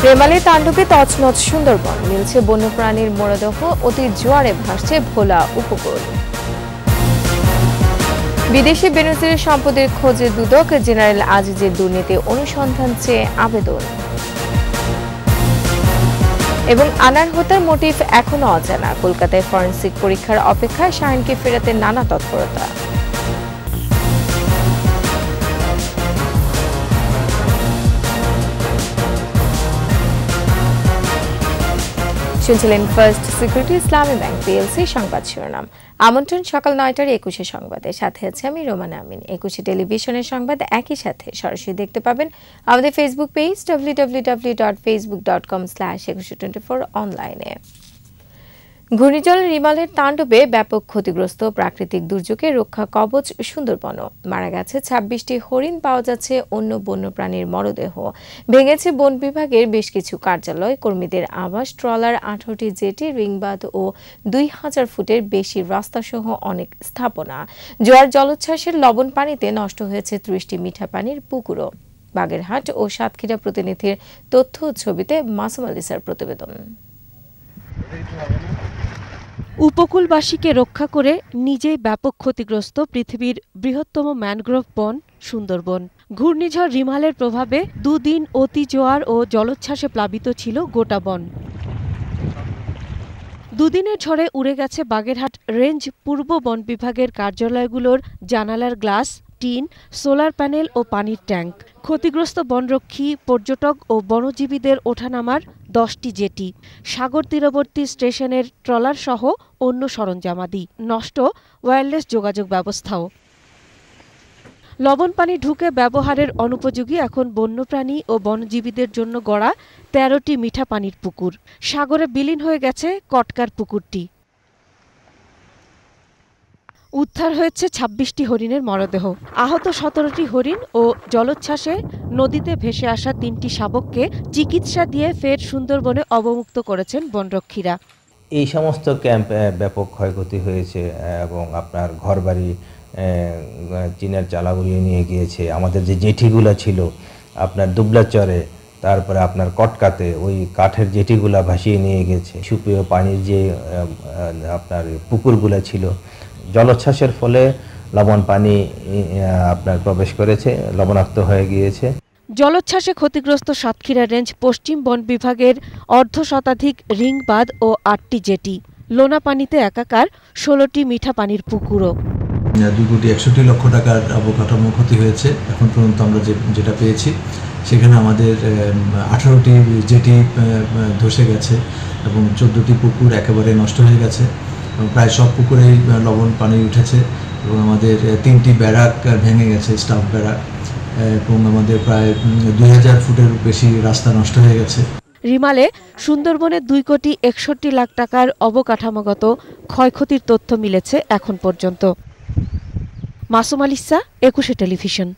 রেমালে তাণ্ডবে তছনছ সুন্দরবন, মিলছে বন্যপ্রাণীর মরদেহ, অতি জোয়ারে ভাসছে ভোলা উপকূল। বিদেশি বেনজির সম্পদের খোঁজে দুদক, জেনারেল আজিজের দুর্নীতি অনুসন্ধান চেয়ে আবেদন। এবং আনার হত্যার মোটিভ এখনো অজানা, কলকাতায় ফরেনসিক পরীক্ষার অপেক্ষায়, শাহিনকে ফেরাতে নানা তৎপরতা। শুনছিলেন ফার্স্ট সিকিউরিটি ইসলামী ব্যাংক পিএলসি সংবাদ শিরোনাম। আমন্ত্রণ সকাল 9টার 21 সংবাদে, সাথে আছে আমি রোমানা আমিন। 21 টেলিভিশনের সংবাদ একই সাথে সরাসরি দেখতে পাবেন আমাদের ফেসবুক পেজ www.facebook.com/2124 অনলাইনে। ঘূর্ণিঝড় রিমালের তাণ্ডবে ব্যাপক ক্ষতিগ্রস্ত প্রাকৃতিক দুর্যোগে রক্ষা কবচ সুন্দরবন। মারা গেছে 26টি হরিণ, পাওয়া যাচ্ছে অন্য বন্যপ্রাণীর মরদেহ। ভেঙেছে বন বিভাগের বেশ কিছু কার্যালয়, কর্মীদের আবাস, ট্রলার, 18টি জেটি, রিংবাঁধ ও 2000 ফুটের বেশি রাস্তাসহ অনেক স্থাপনা। জোয়ার জলোচ্ছ্বাসের লবণ পানিতে নষ্ট হয়েছে 30টি মিঠা পানির পুকুরও। বাগেরহাট ও সাতক্ষীরা প্রতিনিধির তথ্য ও ছবিতে মাসুম আলিসার প্রতিবেদন। উপকূলবাসীকে রক্ষা করে নিজেই ব্যাপক ক্ষতিগ্রস্ত পৃথিবীর বৃহত্তম ম্যানগ্রোভ বন সুন্দরবন। ঘূর্ণিঝড় রিমালের প্রভাবে দুদিন অতি জোয়ার ও জলোচ্ছ্বাসে প্লাবিত ছিল গোটা বন। দুদিনের ঝড়ে উড়ে গেছে বাগেরহাট রেঞ্জ পূর্ব বন বিভাগের কার্যালয়গুলোর জানালার গ্লাস, টিন, সোলার প্যানেল ও পানির ট্যাঙ্ক। ক্ষতিগ্রস্ত বনরক্ষী, পর্যটক ও বনজীবীদের ওঠানামার 10টি জেটি, সাগর তীরবর্তী স্টেশনের ট্রলার সহ অন্য সরঞ্জামাদি। নষ্ট ওয়্যারলেস যোগাযোগ ব্যবস্থাও। লবণ পানি ঢুকে ব্যবহারের অনুপযোগী এখন বন্যপ্রাণী ও বনজীবীদের জন্য গড়া 13টি মিঠা পানির পুকুর। সাগরে বিলীন হয়ে গেছে কটকার পুকুরটি। উদ্ধার হয়েছে 26টি হরিণের মরদেহ। আহত 17টি হরিণ ও জলোচ্ছ্বাসে নদীতে ভেসে আসা 3টি শাবককে চিকিৎসা দিয়ে ফের সুন্দরবনে অবমুক্ত করেছেন বনরক্ষীরা। এই সমস্ত ক্যাম্পে ব্যাপক ক্ষয়ক্ষতি হয়েছে এবং আপনার ঘরবাড়ি চীনের চালা উড়িয়ে নিয়ে গিয়েছে। আমাদের যে জেটিগুলো ছিল আপনার দুবলাচরে, তারপরে আপনার কটকাতে ওই কাঠের জেটিগুলা ভাসিয়ে নিয়ে গেছে। সুপ্রিয় পানির যে আপনার পুকুরগুলো ছিল, জলোচ্ছ্বাসের ফলে লবণ পানি আপনার প্রবেশ করেছে, লবণাক্ত হয়ে গিয়েছে। জলোচ্ছ্বাসে ক্ষতিগ্রস্ত সাতক্ষীরা রেঞ্জ পশ্চিম বন বিভাগের অর্ধশতাধিক রিংবাঁধ ও 8টি জেটি। লোনা পানিতে একাকার 16টি মিঠা পানির পুকুরও। 2,61,00,000 টাকার অবকাঠামো ক্ষতি হয়েছে এখন পর্যন্ত আমরা যেটা পেয়েছি। সেখানে আমাদের 18টি জেটি ধসে গেছে এবং 14টি পুকুর একেবারে নষ্ট হয়ে গেছে। প্রায় সব পুকুরেই লবণ পানি উঠেছে এবং আমাদের 3টি ব্যারাক ভেঙে গেছে, স্টাফ ব্যারাক, এবং আমাদের প্রায় 2000 ফুটের বেশি রাস্তা নষ্ট হয়ে গেছে। রিমালে সুন্দরবনে 2,61,00,000 টাকার অবকাঠামোগত ক্ষয়ক্ষতির তথ্য মিলেছে এখন পর্যন্ত। মাসুম আলিসা, 21 টেলিভিশন।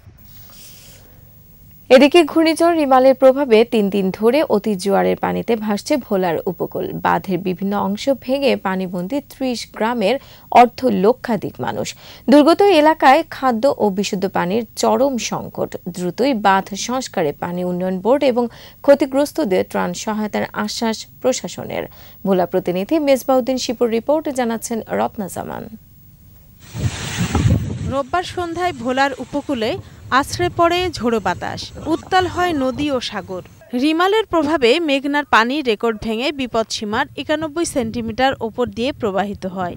এদিকে ঘূর্ণিঝড় রিমালের প্রভাবে 3 দিন ধরে অতি জোয়ারের পানিতে ভাসছে ভোলার উপকূল। বাঁধের বিভিন্ন অংশ ভেঙে পানিবন্দী 30 গ্রামের অর্ধলক্ষাধিক মানুষ। দুর্গত এলাকায় খাদ্য ও বিশুদ্ধ পানির চরম সংকট। দ্রুতই বাঁধ সংস্কারে পানি উন্নয়ন বোর্ড এবং ক্ষতিগ্রস্তদের ত্রাণ সহায়তার আশ্বাস প্রশাসনের। ভোলা প্রতিনিধি মেজবাউদ্দিন শিপুর রিপোর্ট, জানাচ্ছেন রত্না জামান। রোববার সন্ধ্যায় ভোলার উপকূলে আছড়ে পড়ে ঝোড়ো বাতাস, উত্তাল হয় নদী ও সাগর। রিমালের প্রভাবে মেঘনার পানি রেকর্ড ভেঙে বিপদসীমার 91 সেন্টিমিটার ওপর দিয়ে প্রবাহিত হয়।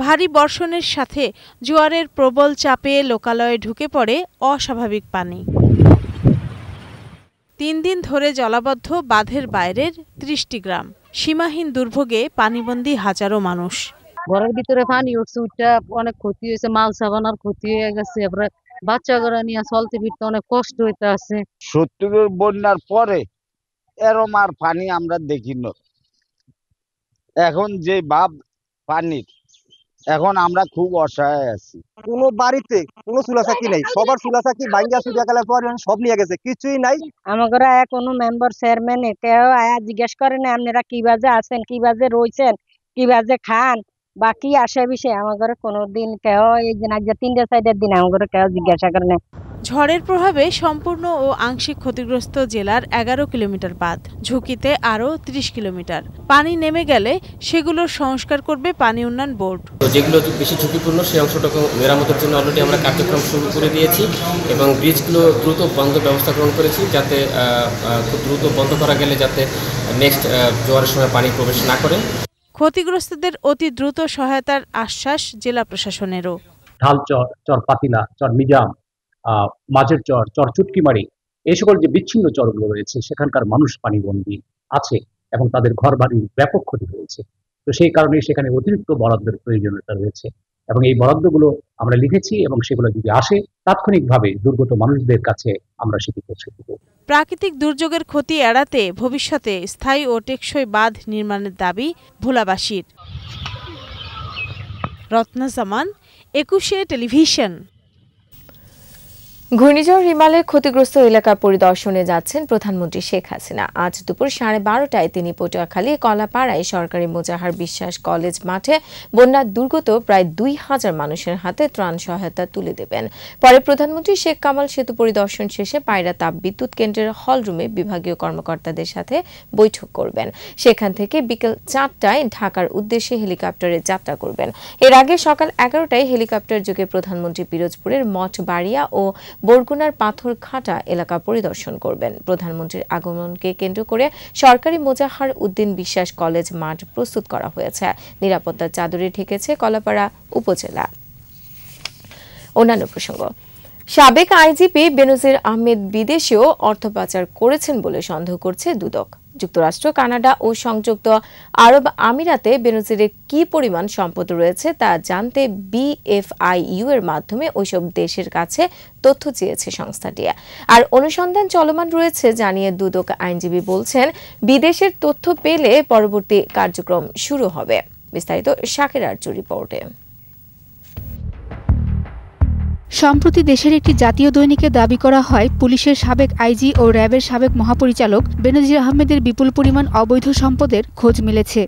ভারী বর্ষণের সাথে জোয়ারের প্রবল চাপে লোকালয়ে ঢুকে পড়ে অস্বাভাবিক পানি। 3 দিন ধরে জলাবদ্ধ বাঁধের বাইরের 30টি গ্রাম। সীমাহীন দুর্ভোগে পানিবন্দী হাজারো মানুষ। ঘরের ভিতরে পানি উঠছে, উঠটা অনেক ক্ষতি হয়েছে, মাল সাবানার ক্ষতি হয়ে গেছে। এবারে বাচ্চা ঘরে নিয়ে চলতে ফিরতে অনেক কষ্ট হইতে আছে। 70-এর বন্যার পরে এরম আর পানি আমরা দেখি না। এখন যে ভাব পানির, এখন আমরা খুব অসহায় আছি। কোনো বাড়িতে কোনো চুলাচাকি নেই, সবার চুলাচাকি ভাঙ্গা চুরিয়া গেলে পরে সব নিয়ে গেছে, কিছুই নাই। আমাদের কোনো মেম্বার চেয়ারম্যান কেউ আয়া জিজ্ঞেস করে না আপনারা কি বাজে আছেন, কি বাজে রয়েছেন, কি বাজে খান, বাকি আসা বিষয়ে আমার কোনোদিন কেউ এই দিন আজ 3-4 দিন আমার কেউ জিজ্ঞাসা করে না। ঝড়ের প্রভাবে সম্পূর্ণ ও আংশিক ক্ষতিগ্রস্ত জেলার 11 কিলোমিটার বাঁধ, ঝুঁকিতে আরও 30 কিলোমিটার। পানি নেমে গেলে সেগুলোর সংস্কার করবে পানি উন্নয়ন বোর্ড। যেগুলো বেশি ঝুঁকিপূর্ণ সেই অংশটাকে মেরামতের জন্য অলরেডি আমরা কার্যক্রম শুরু করে দিয়েছি এবং ব্রিজগুলো দ্রুত বন্ধ ব্যবস্থা গ্রহণ করেছি, যাতে খুব দ্রুত বন্ধ করা গেলে যাতে নেক্সট জোয়ারের সময় পানি প্রবেশ না করে। ক্ষতিগ্রস্তদের অতি দ্রুত সহায়তার আশ্বাস জেলা প্রশাসনেরও। ঢালচর, চর পাতিলা, চর মিজাম, মাঝের চর, চর চুটকিমারি, এই সকল যে বিচ্ছিন্ন চরগুলো রয়েছে সেখানকার মানুষ পানিবন্দী আছে এবং তাদের ঘর বাড়ির ব্যাপক ক্ষতি হয়েছে। তো সেই কারণে সেখানে অতিরিক্ত বরাদ্দের প্রয়োজনীয়তা রয়েছে এবং এই বরাদ্দগুলো আমরা লিখেছি এবং সেগুলো যদি আসে তাৎক্ষণিকভাবে দুর্গত মানুষদের কাছে আমরা সেটি পৌঁছে দেব। প্রাকৃতিক দুর্যোগের ক্ষতি এড়াতে ভবিষ্যতে স্থায়ী ও টেকসই বাঁধ নির্মাণের দাবি ভোলাবাসীর। রত্না জামান, 21 টেলিভিশন। ঘূর্ণিঝড় রিমালের ক্ষতিগ্রস্ত এলাকা পরিদর্শনে যাচ্ছেন প্রধানমন্ত্রী শেখ হাসিনা। আজ দুপুর 12:30টায় তিনি পটুয়াখালী কলাপাড়ায় সরকারি মোজাহার বিশ্বাস কলেজ মাঠে বন্যা দুর্গত প্রায় 2000 মানুষের হাতে ত্রাণ সহায়তা তুলে দেবেন। পরে প্রধানমন্ত্রী শেখ কামাল সেতু পরিদর্শন শেষে পায়রা তাপবিদ্যুৎ কেন্দ্রের হলরুমে বিভাগীয় কর্মকর্তাদের সাথে বৈঠক করবেন। সেখান থেকে বিকেল 4টায় ঢাকার উদ্দেশ্যে হেলিকপ্টারে যাত্রা করবেন। এর আগে সকাল 11টায় হেলিকপ্টার যোগে প্রধানমন্ত্রী পিরোজপুরের মঠবাড়িয়া ও বরগুনার পাথরঘাটা এলাকা পরিদর্শন করবেন। প্রধানমন্ত্রীর আগমনকে কেন্দ্র করে সরকারি মোজাহার উদ্দিন বিশ্বাস কলেজ মাঠ প্রস্তুত করা হয়েছে। নিরাপত্তার চাদরে ঢেকেছে কলাপাড়া উপজেলা। অন্যান্য প্রসঙ্গ, সাবেক আইজিপি বেনজির আহমেদ বিদেশেও অর্থ পাচার করেছেন বলে সন্দেহ করছে দুদক। যুক্তরাষ্ট্র, কানাডা ও সংযুক্ত আরব আমিরাতে বেনজিরের কি পরিমাণ সম্পদ রয়েছে তা জানতে BFIU এর মাধ্যমে ওইসব দেশের কাছে তথ্য চেয়েছে সংস্থাটি। আর অনুসন্ধান চলমান রয়েছে জানিয়ে দুদক আইনজীবী বলছেন, বিদেশের তথ্য পেলে পরবর্তী কার্যক্রম শুরু হবে। বিস্তারিত শাকের আরজু রিপোর্টে। সম্প্রতি দেশের একটি জাতীয় দৈনিকে দাবি করা হয়, পুলিশের সাবেক আইজি ও র্যাবের সাবেক মহাপরিচালক বেনজির আহমেদের বিপুল পরিমাণ অবৈধ সম্পদের খোঁজ মিলেছে।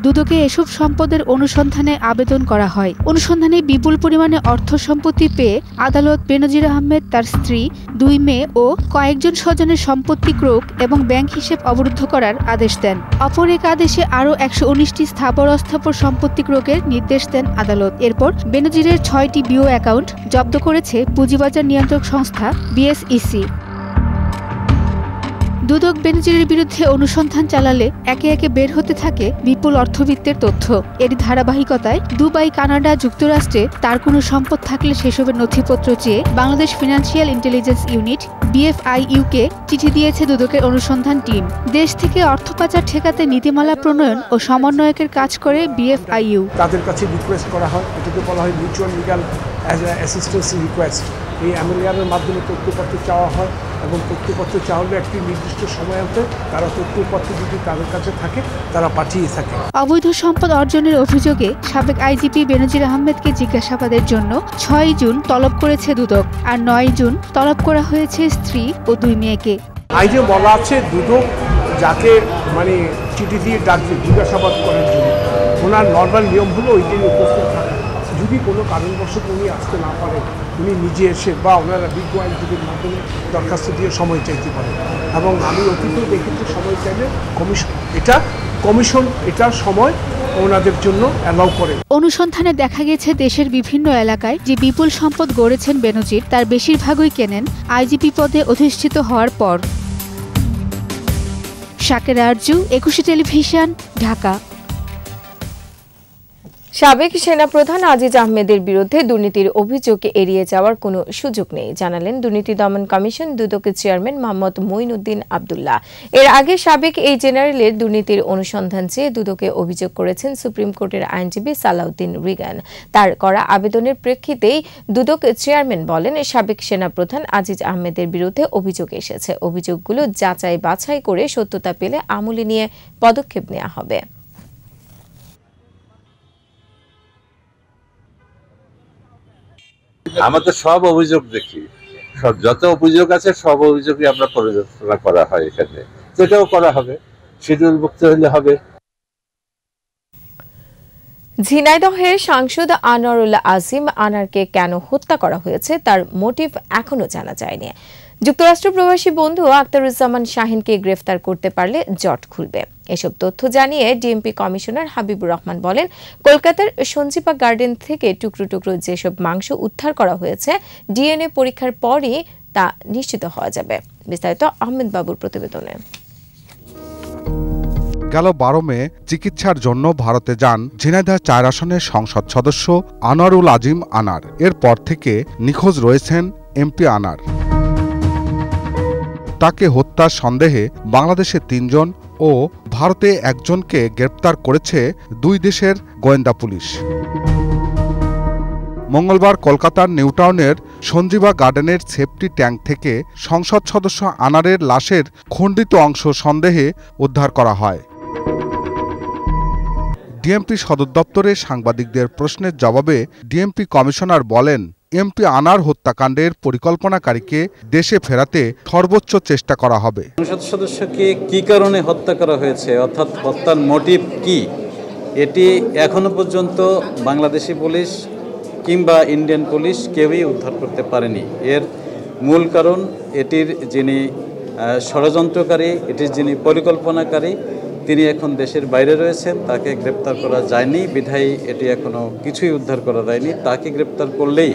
দুদকে এসব সম্পদের অনুসন্ধানে আবেদন করা হয়। অনুসন্ধানে বিপুল পরিমাণে অর্থ সম্পত্তি পেয়ে আদালত বেনজির আহমেদ, তার স্ত্রী, 2 মেয়ে ও কয়েকজন স্বজনের সম্পত্তি ক্রোক এবং ব্যাংক হিসেব অবরুদ্ধ করার আদেশ দেন। অপর এক আদেশে আরও 119টি স্থাবর অস্থাবর সম্পত্তি ক্রোকের নির্দেশ দেন আদালত। এরপর বেনজিরের 6টি বিও অ্যাকাউন্ট জব্দ করেছে পুঁজিবাজার নিয়ন্ত্রক সংস্থা BSEC। দুদক বেনজিরের বিরুদ্ধে অনুসন্ধান চালালে একে একে বের হতে থাকে বিপুল অর্থবিত্তের তথ্য। এর ধারাবাহিকতায় দুবাই, কানাডা, যুক্তরাষ্ট্রে তার কোনো সম্পদ থাকলে সেসবের নথিপত্র চেয়ে বাংলাদেশ ফিনান্সিয়াল ইন্টেলিজেন্স ইউনিট BFIU-কে চিঠি দিয়েছে দুদকের অনুসন্ধান টিম। দেশ থেকে অর্থ পাচার ঠেকাতে নীতিমালা প্রণয়ন ও সমন্বয়কের কাজ করে BFIU। তাদের কাছে রিকোয়েস্ট করা হয়, এটাকে বলা হয় মিউচুয়াল লিগ্যাল অ্যাসিস্ট্যান্স রিকোয়েস্ট। এই MLAR-এর মাধ্যমে তথ্যপত্র চাওয়া হয় এবং তথ্যপত্র চাওয়ালে একটি নির্দিষ্ট সময়তে তারা তথ্যপত্র যদি তাদের কাছে থাকে তারা পাঠিয়ে থাকে। অবৈধ সম্পদ অর্জনের অভিযোগে সাবেক আইজিপি বেনজির আহমেদকে জিজ্ঞাসাবাদের জন্য 6 জুন তলব করেছে দুদক, আর 9 জুন তলব করা হয়েছে স্ত্রী ও 2 মেয়েকে। আইনে বলা আছে দুদক যাকে চিঠি দিয়ে ডাকবে জিজ্ঞাসাবাদ করার জন্য, ওনার নর্মাল নিয়ম হলো ওই দিন উপস্থিত থাকা। যদি কোনো কারণবশত উনি আসতে না পারেন, উনি নিজে এসে বা ওনারা বিজ্ঞ আইনজীবীর মাধ্যমে দরখাস্ত দিয়ে সময় চাইতে পারেন। এবং আমি অতীতেও দেখেছি সময় চাইলে কমিশন এটা সময় ওনাদের জন্য অ্যালাউ করে। অনুসন্ধানে দেখা গেছে দেশের বিভিন্ন এলাকায় যে বিপুল সম্পদ গড়েছেন বেনজির, তার বেশিরভাগই কেনেন আইজিপি পদে অধিষ্ঠিত হওয়ার পর। শাকের আরজু, 21 টেলিভিশন, ঢাকা। সাবেক সেনাপ্রধান আজিজ আহমেদের বিরুদ্ধে দুর্নীতির অভিযোগ এড়িয়ে যাওয়ার কোনো সুযোগ নেই, জানালেন দুর্নীতি দমন কমিশন দুদকের চেয়ারম্যান মোহাম্মদ মঈনুদ্দিন আব্দুল্লাহ। এর আগে সাবেক এই জেনারেলের দুর্নীতির অনুসন্ধান চেয়ে দুদকে অভিযোগ করেছেন সুপ্রিম কোর্টের আইনজীবী সালাউদ্দিন রিগান। তার করা আবেদনের প্রেক্ষিতেই দুদক চেয়ারম্যান বলেন, সাবেক সেনাপ্রধান আজিজ আহমেদের বিরুদ্ধে অভিযোগ এসেছে। অভিযোগগুলো যাচাই বাছাই করে সত্যতা পেলে আমলে নিয়ে পদক্ষেপ নেওয়া হবে। আমাদের সব অভিযোগ দেখি, যত অভিযোগ আছে সব অভিযোগই আমরা পর্যালোচনা করা হয় এখানে, যেটাও করা হবে, শিডিউলভুক্ত হলে হবে। ঝিনাইদহের সাংসদ আনোয়ারুল আজিম আনারকে কেন হত্যা করা হয়েছে তার মোটিভ এখনো জানা যায়নি। যুক্তরাষ্ট্র প্রবাসী বন্ধু আখতারুজ্জামান শাহিনকে গ্রেফতার করতে পারলে জট খুলবে। এসব তথ্য জানিয়ে ডিএমপি কমিশনার হাবিবুর রহমান বলেন, কলকাতার সঞ্জীবা গার্ডেন থেকে টুকরো টুকরো যেসব মাংস উদ্ধার করা হয়েছে ডিএনএ পরীক্ষার পরই তা নিশ্চিত হওয়া যাবে। বিস্তারিত আহমেদ বাবুর প্রতিবেদনে। গেল 12 মে চিকিৎসার জন্য ভারতে যান ঝিনাইদহ 4 আসনের সংসদ সদস্য আনোয়ারুল আজিম আনার। এরপর থেকে নিখোঁজ রয়েছেন এমপি আনার। তাকে হত্যার সন্দেহে বাংলাদেশে 3 জন ও ভারতে 1 জনকে গ্রেপ্তার করেছে 2 দেশের গোয়েন্দা পুলিশ। মঙ্গলবার কলকাতার নিউটাউনের সঞ্জীবা গার্ডেনের সেফটি ট্যাঙ্ক থেকে সংসদ সদস্য আনারের লাশের খণ্ডিত অংশ সন্দেহে উদ্ধার করা হয়। ডিএমপি সদর দপ্তরে সাংবাদিকদের প্রশ্নের জবাবে ডিএমপি কমিশনার বলেন, এমপি আনার হত্যাকাণ্ডের পরিকল্পনাকারীকে দেশে ফেরাতে সর্বোচ্চ চেষ্টা করা হবে। সংসদ সদস্যকে কি কারণে হত্যা করা হয়েছে, অর্থাৎ হত্যার মোটিভ কি, এটি এখনো পর্যন্ত বাংলাদেশি পুলিশ কিংবা ইন্ডিয়ান পুলিশ কেউই উদ্ধার করতে পারেনি। এর মূল কারণ এটির যিনি ষড়যন্ত্রকারী, এটির যিনি পরিকল্পনাকারী, তিনি এখন দেশের বাইরে রয়েছেন। তাকে গ্রেপ্তার করা যায়নি বিধায়ী এটি এখনও কিছুই উদ্ধার করা যায়নি। তাকে গ্রেপ্তার করলেই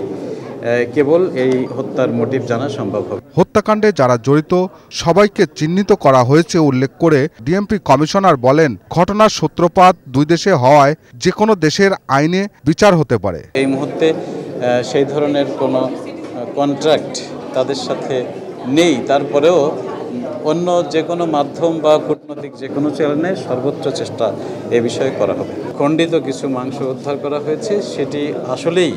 কেবল এই হত্যার মোটিভ জানা সম্ভব হবে। হত্যাকাণ্ডে যারা জড়িত সবাইকে চিহ্নিত করা হয়েছে উল্লেখ করে ডিএমপি কমিশনার বলেন, ঘটনার সূত্রপাত 2 দেশে হওয়ায় যে কোনো দেশের আইনে বিচার হতে পারে। এই মুহূর্তে সেই ধরনের কোনো কন্ট্রাক্ট তাদের সাথে নেই, তারপরেও অন্য যে কোনো মাধ্যম বা কূটনৈতিক যে কোনো চ্যানেলে সর্বোচ্চ চেষ্টা এ বিষয়ে করা হবে। খণ্ডিত কিছু মাংস উদ্ধার করা হয়েছে, সেটি আসলেই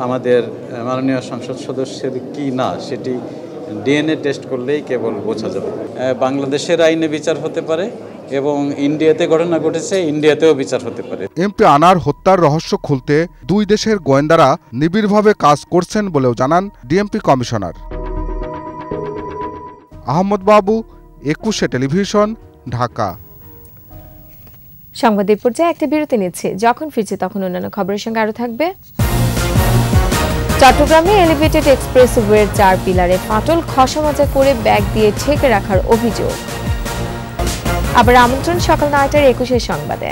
আমাদের মাননীয় সংসদ সদস্যের কি না সেটি ডিএনএ টেস্ট করলেই কেবল বোঝা যাবে। বাংলাদেশের আইনে বিচার হতে পারে এবং ইন্ডিয়াতে ঘটনা ঘটেছে, ইন্ডিয়াতেও বিচার হতে পারে। এমপি আনার হত্যার রহস্য খুলতে 2 দেশের গোয়েন্দারা নিবিড়ভাবে কাজ করছেন বলেও জানান ডিএমপি কমিশনার। আহমদ বাবু, 21 টেলিভিশন, ঢাকা। সংবাদের পর্যায়ে একটা বিরতি নিচ্ছে, যখন ফিরছে তখন অন্যান্য খবরের সঙ্গে আরো থাকবে। চট্টগ্রামে এলিভেটেড এক্সপ্রেসওয়ের 4 পিলারে ফাটল, খসামজা করে ব্যাগ দিয়ে ঠেকে রাখার অভিযোগ। আবার আমন্ত্রণ সকাল 9টার 21 সংবাদে।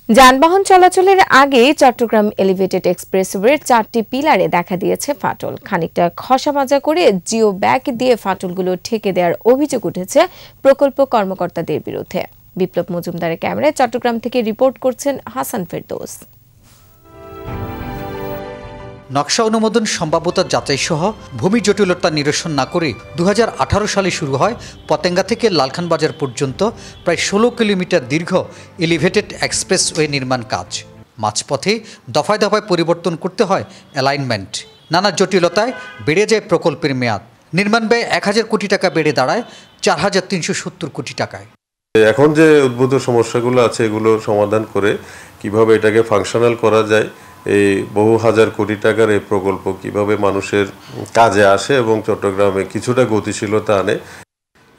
যানবাহন চলাচলের আগে চট্টগ্রাম এলিভেটেড এক্সপ্রেসওয়ের 4টি পিলারে দেখা দিয়েছে ফাটল। খানিকটা খসামজা করে জিও ব্যাগ দিয়ে ফাটলগুলো ঠেকে দেওয়ার অভিযোগ উঠেছে প্রকল্প কর্মকর্তাদের বিরুদ্ধে। বিপ্লব মজুমদারের ক্যামেরায় চট্টগ্রাম থেকে রিপোর্ট করছেন হাসান ফেরদৌস। নকশা অনুমোদন সম্ভাব্যতা যাচাই সহ ভূমি জটিলতা নিরসন না করে 2018 সালে শুরু হয় পতেঙ্গা থেকে লালখান বাজার পর্যন্ত প্রায় 16 কিলোমিটার দীর্ঘ এলিভেটেড এক্সপ্রেসওয়ে নির্মাণ কাজ। মাঝপথে দফায় দফায় পরিবর্তন করতে হয় অ্যালাইনমেন্ট। নানা জটিলতায় বেড়ে যায় প্রকল্পের মেয়াদ। নির্মাণ ব্যয় 1000 কোটি টাকা বেড়ে দাঁড়ায় 4370 কোটি টাকায়। এখন যে উদ্ভূত সমস্যাগুলো আছে এগুলো সমাধান করে কিভাবে এটাকে ফাংশনাল করা যায়, এই বহু হাজার কোটি টাকার এই প্রকল্প কিভাবে মানুষের কাজে আসে এবং চট্টগ্রামে কিছুটা গতিশীলতা আনে।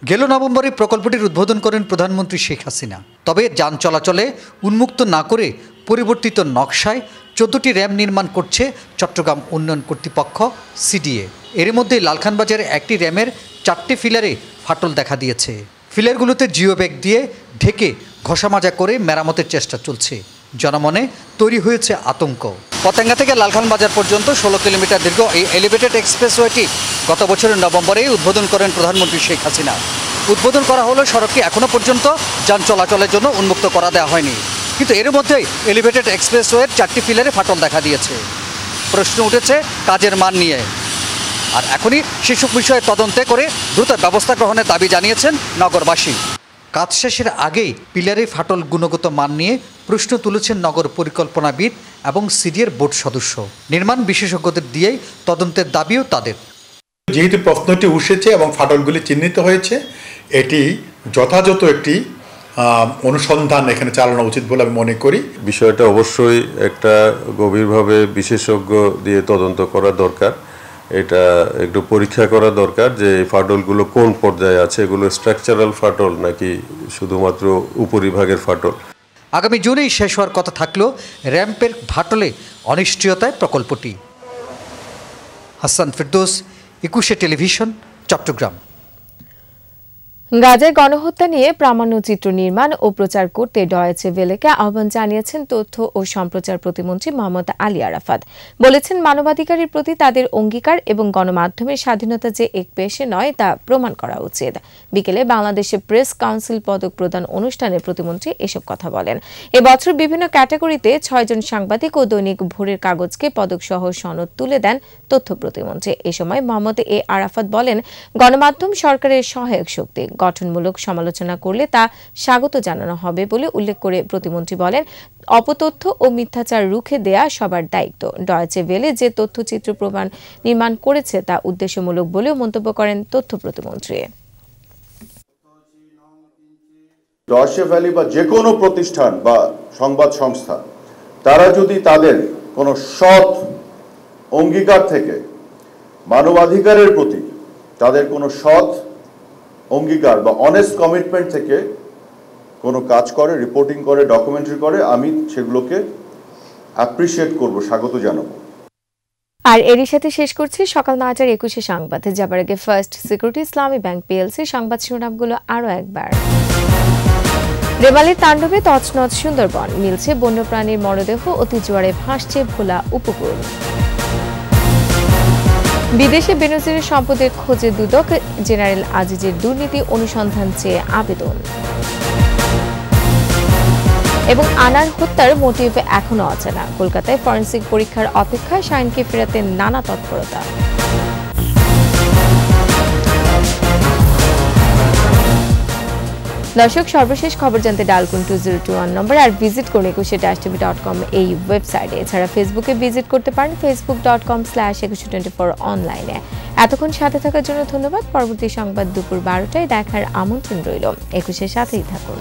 গেল নভেম্বরে প্রকল্পটির উদ্বোধন করেন প্রধানমন্ত্রী শেখ হাসিনা। তবে যান চলাচলে উন্মুক্ত না করে পরিবর্তিত নকশায় 14টি র্যাম নির্মাণ করছে চট্টগ্রাম উন্নয়ন কর্তৃপক্ষ সিডিএ। এর মধ্যে লালখানবাজারে একটি র্যামের 4টি ফিলারে ফাটল দেখা দিয়েছে। ফিলারগুলোতে জিও ব্যাগ দিয়ে ঢেকে ঘষামাজা করে মেরামতের চেষ্টা চলছে। জনমনে তৈরি হয়েছে আতঙ্ক। পতেঙ্গা থেকে লালখান বাজার পর্যন্ত 16 কিলোমিটার দীর্ঘ এই এলিভেটেড এক্সপ্রেসওয়েটি গত বছরের নভেম্বরে উদ্বোধন করেন প্রধানমন্ত্রী শেখ হাসিনা। উদ্বোধন করা হলেও সড়কটি এখনও পর্যন্ত যান চলাচলের জন্য উন্মুক্ত করা দেওয়া হয়নি। কিন্তু এর মধ্যেই এলিভেটেড এক্সপ্রেসওয়ের 4টি পিলারে ফাটল দেখা দিয়েছে। প্রশ্ন উঠেছে কাজের মান নিয়ে। আর এখনই সেসব বিষয়ে তদন্তে করে দ্রুত ব্যবস্থা গ্রহণের দাবি জানিয়েছেন নগরবাসী। কাজ শেষের আগেই পিলারে ফাটল গুণগত মান নিয়ে প্রশ্ন তুলেছেন নগর পরিকল্পনাবিদ এবং সিডিএর বোর্ড সদস্য। নির্মাণ বিশেষজ্ঞদের দিয়েই তদন্তের দাবিও তাদের। যেহেতু প্রশ্নটি উঠেছে এবং ফাটলগুলি চিহ্নিত হয়েছে, এটি যথাযথ একটি অনুসন্ধান এখানে চালানো উচিত বলে আমি মনে করি। বিষয়টা অবশ্যই একটা গভীরভাবে বিশেষজ্ঞ দিয়ে তদন্ত করা দরকার। এটা একটু পরীক্ষা করা দরকার যে এই ফাটলগুলো কোন পর্যায়ে আছে, এগুলো স্ট্রাকচারাল ফাটল নাকি শুধুমাত্র উপরিভাগের ফাটল। আগামী জুনেই শেষ হওয়ার কথা থাকলেও র্যাম্পের ফাটলে অনিশ্চয়তায় প্রকল্পটি। হাসান ফেরদৌস, 21 টেলিভিশন, চট্টগ্রাম। গাজায় গণহত্যা নিয়ে প্রামাণ্যচিত্র নির্মাণ ও প্রচার করতে ডয়েচে ভেলেকে আহ্বান জানিয়েছেন তথ্য ও সম্প্রচার প্রতিমন্ত্রী মোহাম্মদ আলী আরাফাত। বলেছেন, মানবাধিকারের প্রতি তাদের অঙ্গীকার এবং গণমাধ্যমের স্বাধীনতা যে এক পেশে নয় তা প্রমাণ করা উচিত। বিকেলে বাংলাদেশে প্রেস কাউন্সিল পদক প্রদান অনুষ্ঠানে প্রতিমন্ত্রী এসব কথা বলেন। এবছর বিভিন্ন ক্যাটাগরিতে 6 জন সাংবাদিক ও দৈনিক ভোরের কাগজকে পদকসহ সনদ তুলে দেন তথ্য প্রতিমন্ত্রী। এ সময় মোহাম্মদ এ আরাফাত বলেন, গণমাধ্যম সরকারের সহায়ক শক্তি। গঠনমূলক সমালোচনা করলে তা স্বাগত জানানো হবে বলে উল্লেখ করে প্রতিমন্ত্রী বলেন, অপতথ্য ও মিথ্যাচার রুখে দেয়া সবার দায়িত্ব। ডয়েচে ভেলে যে তথ্যচিত্র প্রমাণ নির্মাণ করেছে তা উদ্দেশ্যমূলক বলেও মন্তব্য করেন তথ্য প্রতিমন্ত্রী। ডয়েচে ভেলে বা যে কোনো প্রতিষ্ঠান বা সংবাদ সংস্থা তারা যদি তাদের কোনো সৎ অঙ্গীকার থেকে মানবাধিকারের প্রতি তাদের কোনো সৎ অঙ্গীকার বা অনেস্ট কমিটমেন্ট থেকে কোনো কাজ করে, রিপোর্টিং করে, ডকুমেন্টারি করে, আমি সেগুলোকে অ্যাপ্রিশিয়েট করব, স্বাগত জানাবো। আর এরই সাথে শেষ করছি সকাল 9টার 21 সংবাদ। যাবার আগে ফার্স্ট সিকিউরিটি ইসলামী ব্যাংক পিএলসি সংবাদ শিরোনামগুলো আরও একবার। রেমালের তাণ্ডবে তছনছ সুন্দরবন, মিলছে বন্যপ্রাণীর মরদেহ, অতি জোয়ারে ভাসছে ভোলা উপকূল। বিদেশে বেনজিরের সম্পদের খোঁজে দুদক, জেনারেল আজিজের দুর্নীতি অনুসন্ধান চেয়ে আবেদন। এবং আনার হত্যার মোটিভ এখনো অজানা, কলকাতায় ফরেনসিক পরীক্ষার অপেক্ষায় শাহিনকে ফেরাতে নানা তৎপরতা। দর্শক, সর্বশেষ খবর জানতে ডায়াল করুন 2021 নম্বর আর ভিজিট করুন 21tv.com এই ওয়েবসাইটে। এছাড়া ফেসবুকে ভিজিট করতে পারেন facebook.com/2124 অনলাইনে। এতক্ষণ সাথে থাকার জন্য ধন্যবাদ। পরবর্তী সংবাদ দুপুর 12টায় দেখার আমন্ত্রণ রইল। 21-এর সাথেই থাকুন।